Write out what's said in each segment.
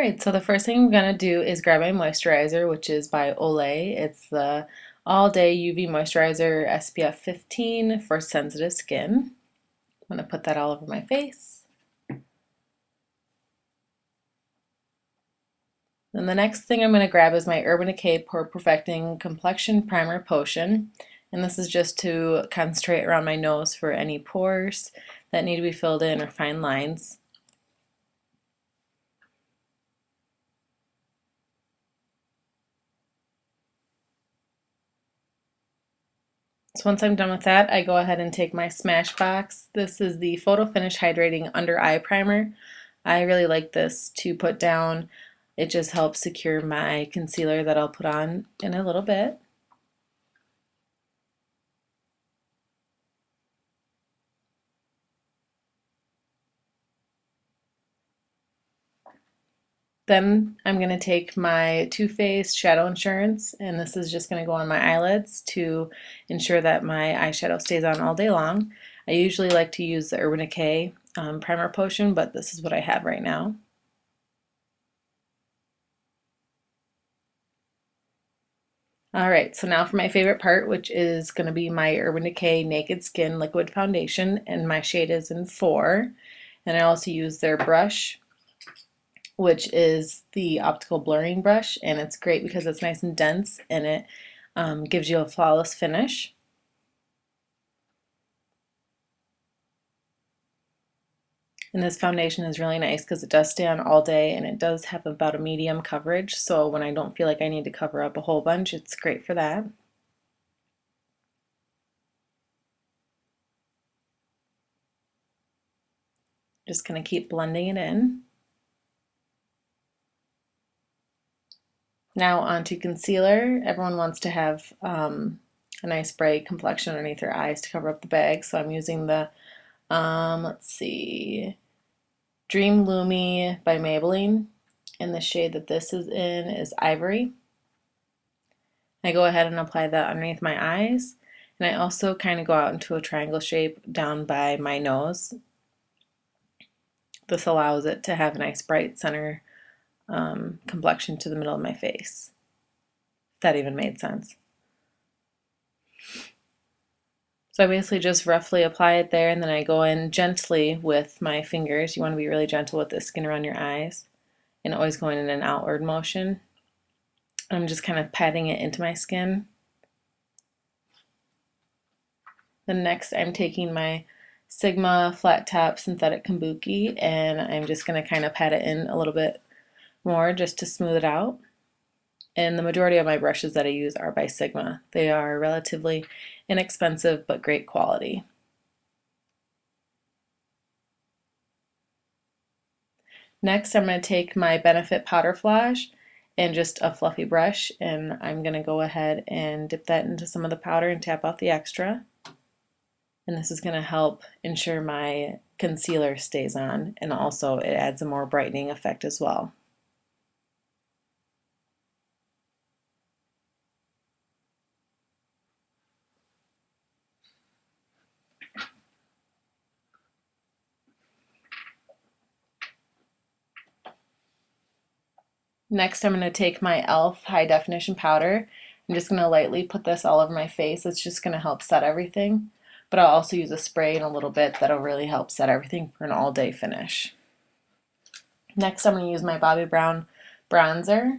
Alright, so the first thing I'm going to do is grab my moisturizer, which is by Olay. It's the All Day UV Moisturizer SPF 15 for sensitive skin. I'm going to put that all over my face. Then the next thing I'm going to grab is my Urban Decay Pore Perfecting Complexion Primer Potion. And this is just to concentrate around my nose for any pores that need to be filled in or fine lines. So once I'm done with that, I go ahead and take my Smashbox. This is the Photo Finish Hydrating Under Eye Primer. I really like this to put down. It just helps secure my concealer that I'll put on in a little bit. Then I'm going to take my Too Faced Shadow Insurance, and this is just going to go on my eyelids to ensure that my eyeshadow stays on all day long. I usually like to use the Urban Decay Primer Potion, but this is what I have right now. Alright, so now for my favorite part, which is going to be my Urban Decay Naked Skin Liquid Foundation, and my shade is in 4. And I also use their brush, which is the optical blurring brush, and it's great because it's nice and dense and it gives you a flawless finish. And this foundation is really nice because it does stay on all day and it does have about a medium coverage, so when I don't feel like I need to cover up a whole bunch, it's great for that. Just going to keep blending it in. Now onto concealer. Everyone wants to have a nice bright complexion underneath their eyes to cover up the bag, so I'm using the, let's see, Dream Lumi by Maybelline, and the shade that this is in is Ivory. I go ahead and apply that underneath my eyes, and I also kind of go out into a triangle shape down by my nose. This allows it to have a nice bright center complexion to the middle of my face. If that even made sense. So I basically just roughly apply it there, and then I go in gently with my fingers. You want to be really gentle with the skin around your eyes, and always going in an outward motion. I'm just kind of patting it into my skin. Then next I'm taking my Sigma Flat Top Synthetic Kabuki, and I'm just going to kind of pat it in a little bit more just to smooth it out. And the majority of my brushes that I use are by Sigma. They are relatively inexpensive but great quality. Next, I'm going to take my Benefit Powder Flash and just a fluffy brush, and I'm going to go ahead and dip that into some of the powder and tap out the extra. And this is going to help ensure my concealer stays on, and also it adds a more brightening effect as well. Next, I'm going to take my e.l.f. High Definition Powder. I'm just going to lightly put this all over my face. It's just going to help set everything. But I'll also use a spray in a little bit that'll really help set everything for an all-day finish. Next, I'm going to use my Bobbi Brown bronzer.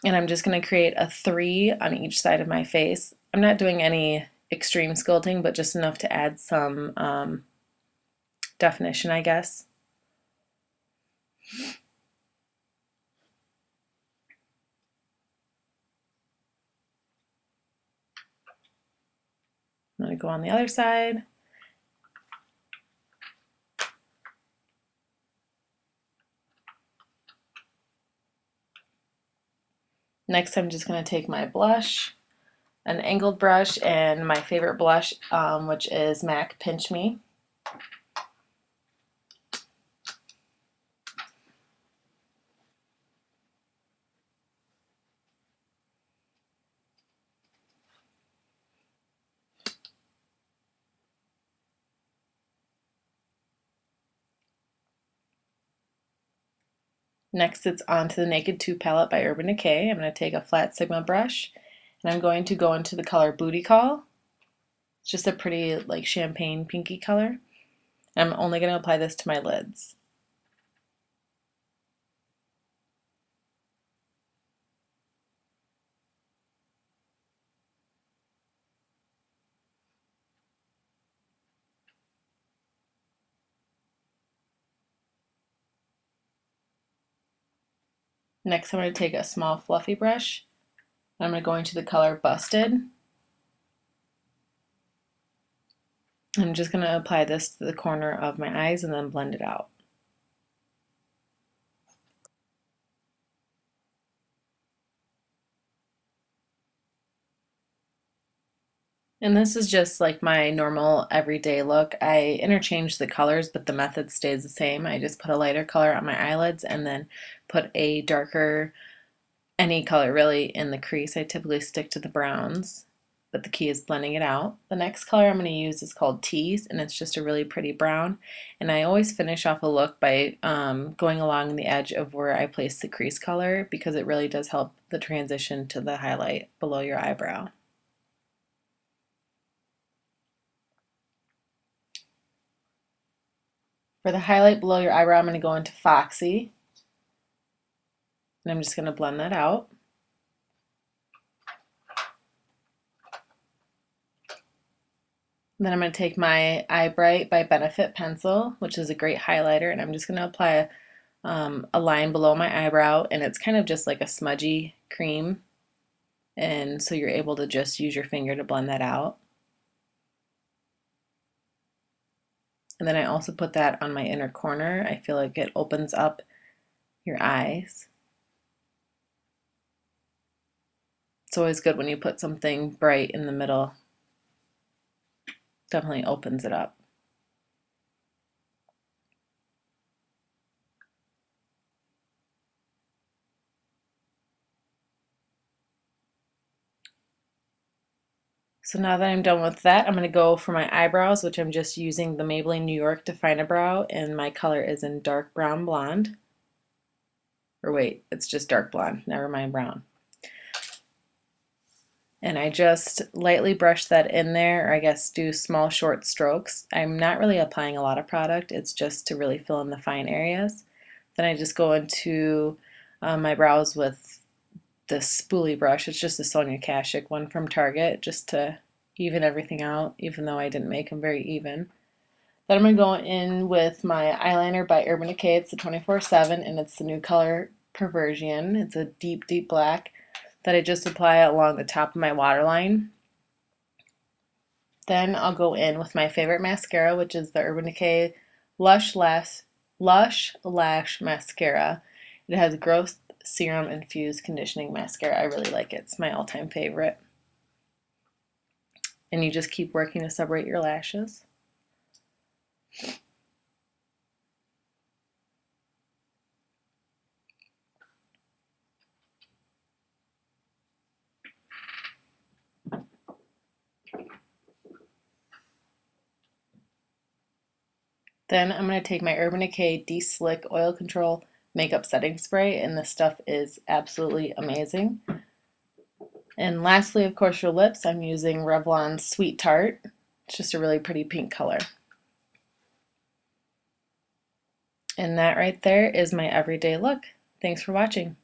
And I'm just going to create a 3 on each side of my face. I'm not doing any extreme sculpting, but just enough to add some definition, I guess. I'm going to go on the other side. Next, I'm just going to take my blush, an angled brush, and my favorite blush, which is MAC Pinch Me. Next, it's onto the Naked 2 palette by Urban Decay. I'm going to take a flat Sigma brush and I'm going to go into the color Booty Call. It's just a pretty like champagne pinky color. I'm only going to apply this to my lids. Next, I'm going to take a small fluffy brush. I'm going to go into the color Busted. I'm just going to apply this to the corner of my eyes and then blend it out. And this is just like my normal everyday look. I interchange the colors, but the method stays the same. I just put a lighter color on my eyelids and then put a darker, any color really, in the crease. I typically stick to the browns, but the key is blending it out. The next color I'm going to use is called Tease, and it's just a really pretty brown. And I always finish off a look by going along the edge of where I place the crease color, because it really does help the transition to the highlight below your eyebrow. For the highlight below your eyebrow, I'm going to go into Foxy, and I'm just going to blend that out. And then I'm going to take my Eye Bright by Benefit pencil, which is a great highlighter, and I'm just going to apply a line below my eyebrow, and it's kind of just like a smudgy cream, and so you're able to just use your finger to blend that out. And then I also put that on my inner corner. I feel like it opens up your eyes. It's always good when you put something bright in the middle. Definitely opens it up. So now that I'm done with that, I'm going to go for my eyebrows, which I'm just using the Maybelline New York Define-A-Brow, and my color is in dark brown blonde. Or wait, it's just dark blonde, never mind brown. And I just lightly brush that in there, or I guess do small short strokes. I'm not really applying a lot of product, it's just to really fill in the fine areas. Then I just go into my brows with this spoolie brush. It's just a Sonia Kashuk one from Target, just to even everything out, even though I didn't make them very even. Then I'm going to go in with my eyeliner by Urban Decay. It's the 24/7, and it's the new color Perversion. It's a deep, deep black that I just apply along the top of my waterline. Then I'll go in with my favorite mascara, which is the Urban Decay Lush Lash Mascara. It has growth serum infused conditioning mascara. I really like it. It's my all-time favorite. And you just keep working to separate your lashes. Then I'm going to take my Urban Decay De-Slick Oil Control Makeup Setting Spray, and this stuff is absolutely amazing. And lastly, of course, your lips. I'm using Revlon's Sweet Tart. It's just a really pretty pink color. And that right there is my everyday look. Thanks for watching.